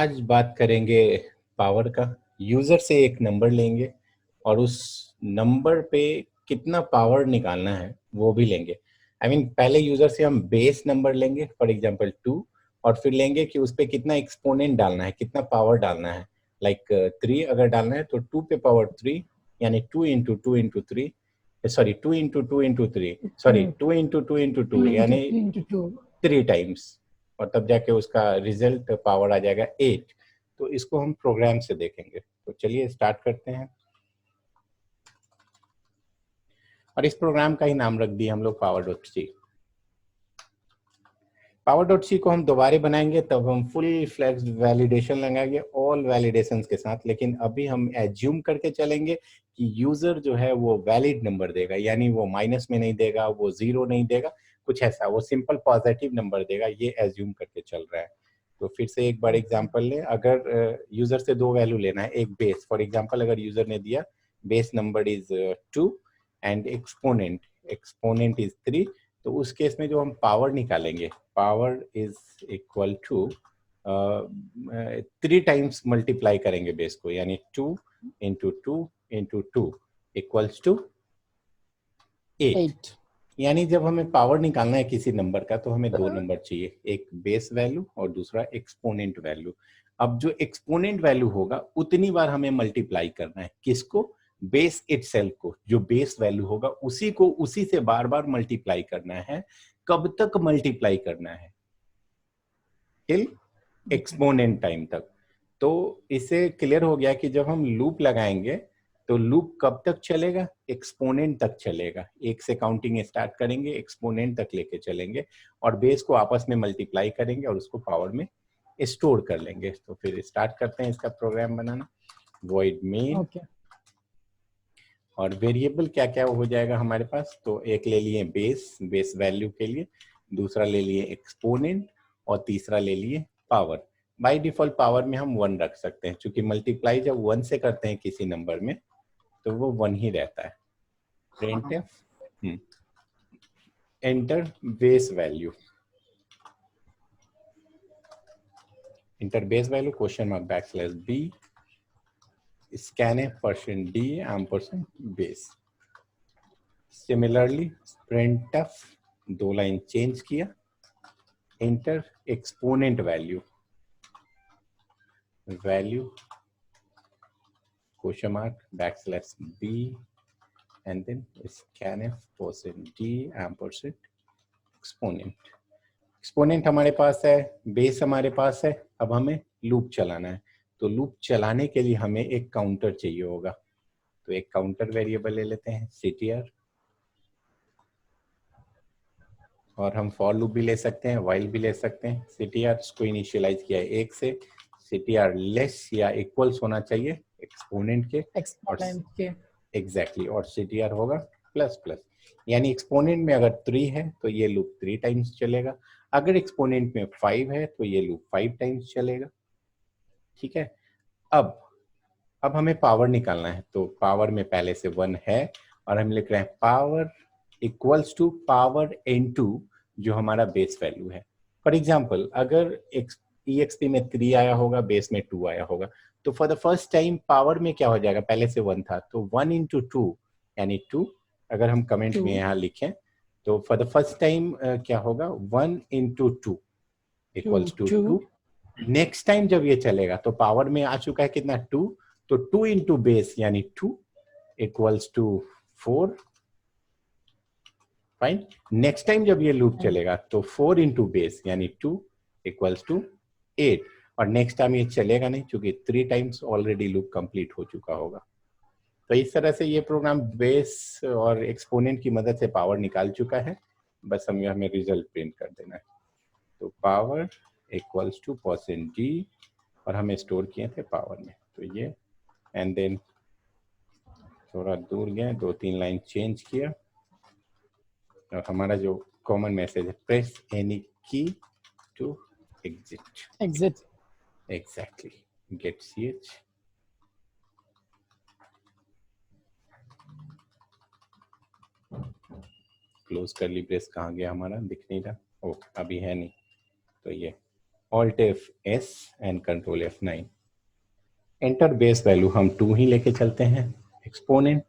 आज बात करेंगे पावर का। यूजर से एक नंबर लेंगे और उस नंबर पे कितना पावर निकालना है वो भी लेंगे। पहले यूजर से हम बेस नंबर लेंगे, फॉर एग्जांपल 2, और फिर लेंगे कि उस पे कितना एक्सपोनेंट डालना है, कितना पावर डालना है। लाइक 3 अगर डालना है तो 2 पे पावर 3, यानी 2 into 2 into 3, sorry 2 into 2 into 3, sorry 2 into 2 into 2, 2 into यानी 3 into 2. 3 टाइम्स, और तब जाके उसका रिजल्ट पावर आ जाएगा 8। तो इसको हम प्रोग्राम से देखेंगे। तो चलिए स्टार्ट करते हैं, और इस प्रोग्राम का ही नाम रख दिया हम लोग power dot C. Power dot C को हम दोबारा बनाएंगे, तब हम फुल फ्लैग्ड वैलिडेशन लगाएंगे ऑल वैलिडेशंस के साथ। लेकिन अभी हम एज्यूम करके चलेंगे कि यूजर जो है वो वैलिड नंबर देगा, यानी वो माइनस में नहीं देगा, वो जीरो नहीं देगा, कुछ ऐसा, वो सिंपल पॉजिटिव नंबर देगा, ये एज्यूम करके चल रहा है। तो फिर से एक बार एग्जांपल लें। अगर यूजर से दो वैल्यू लेना है, एक बेस, फॉर एग्जांपल अगर यूजर ने दिया base number is 2 and exponent exponent is 3, तो उस केस में जो हम पावर निकालेंगे, power is equal to 3 times multiply करेंगे बेस को, यानी 2 into 2 into 2 इक्वल्स टू 8। यानी जब हमें पावर निकालना है किसी नंबर का तो हमें दो नंबर चाहिए, एक बेस वैल्यू और दूसरा एक्सपोनेंट वैल्यू। अब जो एक्सपोनेंट वैल्यू होगा उतनी बार हमें मल्टीप्लाई करना है, किसको? बेस इटसेल्फ को। जो बेस वैल्यू होगा उसी को उसी से बार बार मल्टीप्लाई करना है। कब तक मल्टीप्लाई करना है? टिल एक्सपोनेंट टाइम तक। तो इससे क्लियर हो गया कि जब हम लूप लगाएंगे तो लूप कब तक चलेगा? एक्सपोनेंट तक चलेगा। एक से काउंटिंग स्टार्ट करेंगे, एक्सपोनेंट तक लेके चलेंगे, और बेस को आपस में मल्टीप्लाई करेंगे और उसको पावर में स्टोर कर लेंगे। तो फिर स्टार्ट करते हैं इसका प्रोग्राम बनाना। Void main, Okay. और वेरिएबल क्या क्या हो जाएगा हमारे पास? तो एक ले लिए बेस, बेस वैल्यू के लिए, दूसरा ले लिए एक्सपोनेंट, और तीसरा ले लिए पावर। बाय डिफॉल्ट पावर में हम 1 रख सकते हैं, क्योंकि मल्टीप्लाई जब 1 से करते हैं किसी नंबर में तो वो 1 ही रहता है। printf enter base value, enter base value question mark backslash b scanf%d ampersand base. Similarly printf, 2 line change किया, enter exponent value, value question mark backslash b and then scanf%d ampersand exponent. Exponent हमारे पास है, base हमारे पास है, अब हमें loop चलाना है। तो लूप चलाने के लिए हमें एक काउंटर चाहिए होगा। तो एक काउंटर वेरिएबल ले लेते हैं ctr, और हम फॉर लूप भी ले सकते हैं, व्हाइल भी ले सकते हैं। ctr को इनिशियलाइज किया है 1 से, ctr लेस या इक्वल्स होना चाहिए एक्सपोनेंट के, और Exponent के. एग्जैक्टली, और ctr होगा प्लस प्लस। यानी एक्सपोनेंट में अगर 3 है तो ये लूप 3 टाइम्स चलेगा, अगर एक्सपोनेंट में 5 है तो ये लूप 5 टाइम्स चलेगा। ठीक है। अब हमें पावर निकालना है, तो पावर में पहले से 1 है, और हम लिख रहे हैं power equals to power n2, जो हमारा बेस वैल्यू है। फॉर एग्जाम्पल अगर EXP में 3 आया होगा, बेस में 2 आया होगा, तो for the first time power में क्या हो जाएगा? पहले से 1 था तो 1 into 2 यानी 2। अगर हम कमेंट में 2. यहाँ लिखें तो फॉर द फर्स्ट टाइम क्या होगा? 1 into 2 equals to 2। Next time जब ये चलेगा तो पावर में आ चुका है कितना? 2, तो 2 into बेस यानी 2 equals to 4। Fine. Next time जब ये लूप चलेगा तो 4 into बेस यानी 2 इक्वल्स टू 8, और नेक्स्ट टाइम ये चलेगा नहीं क्योंकि 3 टाइम्स ऑलरेडी लूप कंप्लीट हो चुका होगा। तो इस तरह से ये प्रोग्राम बेस और एक्सपोनेंट की मदद से पावर निकाल चुका है। बस हमें रिजल्ट प्रिंट कर देना है। तो पावर इक्वल्स टू %d, और हमें स्टोर किए थे पावर में, तो ये, एंड देन थोड़ा दूर गए, 2-3 लाइन चेंज किया, और हमारा जो कॉमन मैसेज है, press any key to exit. Exit. Exactly, get ch, close curly brace कहाँ गया हमारा? दिख नहीं रहा, ओ अभी है नहीं, तो ये Alt F S and Control F9। Enter base value हम 2 ही लेके चलते हैं, एक्सपोनेंट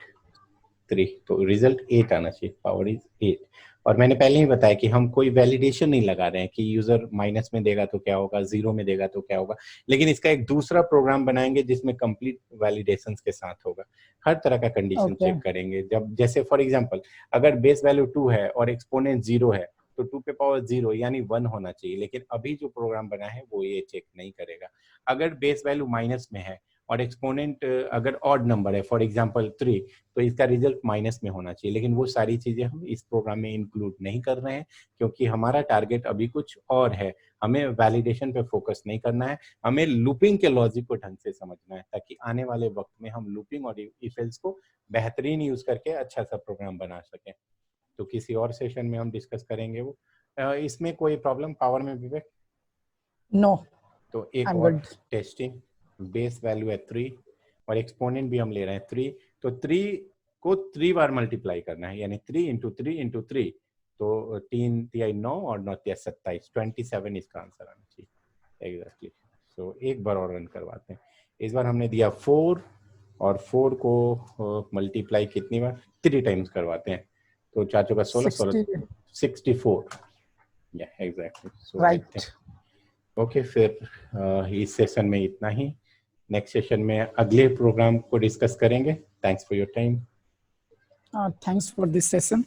3, तो रिजल्ट 8 आना चाहिए, पावर इज 8। और मैंने पहले ही बताया कि हम कोई वैलिडेशन नहीं लगा रहे हैं कि यूजर माइनस में देगा तो क्या होगा, जीरो में देगा तो क्या होगा, लेकिन इसका एक दूसरा प्रोग्राम बनाएंगे जिसमें कंप्लीट वैलिडेशन के साथ होगा। हर तरह का कंडीशन Okay. चेक करेंगे। जब जैसे फॉर एग्जांपल अगर बेस वैल्यू 2 है और एक्सपोनेंट 0 है तो 2 पे पावर 0 यानी 1 होना चाहिए, लेकिन अभी जो प्रोग्राम बना है वो ये चेक नहीं करेगा। अगर बेस वैल्यू माइनस में है और एक्सपोनेंट अगर ऑड नंबर है, फॉर एग्जांपल 3, तो इसका रिजल्ट माइनस में होना चाहिए, लेकिन वो सारी चीजें हम इस प्रोग्राम में इंक्लूड नहीं कर रहे हैं क्योंकि हमारा टारगेट अभी कुछ और है। हमें वैलिडेशन पे फोकस नहीं करना है, हमें लूपिंग के लॉजिक को ढंग से समझना है ताकि आने वाले वक्त में हम लूपिंग और इफ एल्स को बेहतरीन यूज करके अच्छा सा प्रोग्राम बना सकें। तो किसी और सेशन में हम डिस्कस करेंगे वो। इसमें कोई प्रॉब्लम पावर में विवेक? No, तो एक I'm और good. टेस्टिंग, बेस वैल्यू है 3 और एक्सपोनेंट भी हम ले रहे हैं 3, तो 3 को 3 बार मल्टीप्लाई करना है, यानी 3 इंटू 3 इंटू 3, तो 3 तिया 9 और 9 तिया 27, 27 इसका आंसर आना चाहिए एग्जैक्टली। सो एक बार और रन करवाते हैं। इस बार हमने दिया 4 और 4 को मल्टीप्लाई कितनी बार, 3 टाइम्स करवाते हैं, तो 4 चौका 16, 60. 64, या exactly. So I think Right. Okay. फिर इस सेशन में इतना ही, नेक्स्ट सेशन में अगले प्रोग्राम को डिस्कस करेंगे। Thanks for your time. Thanks for this session.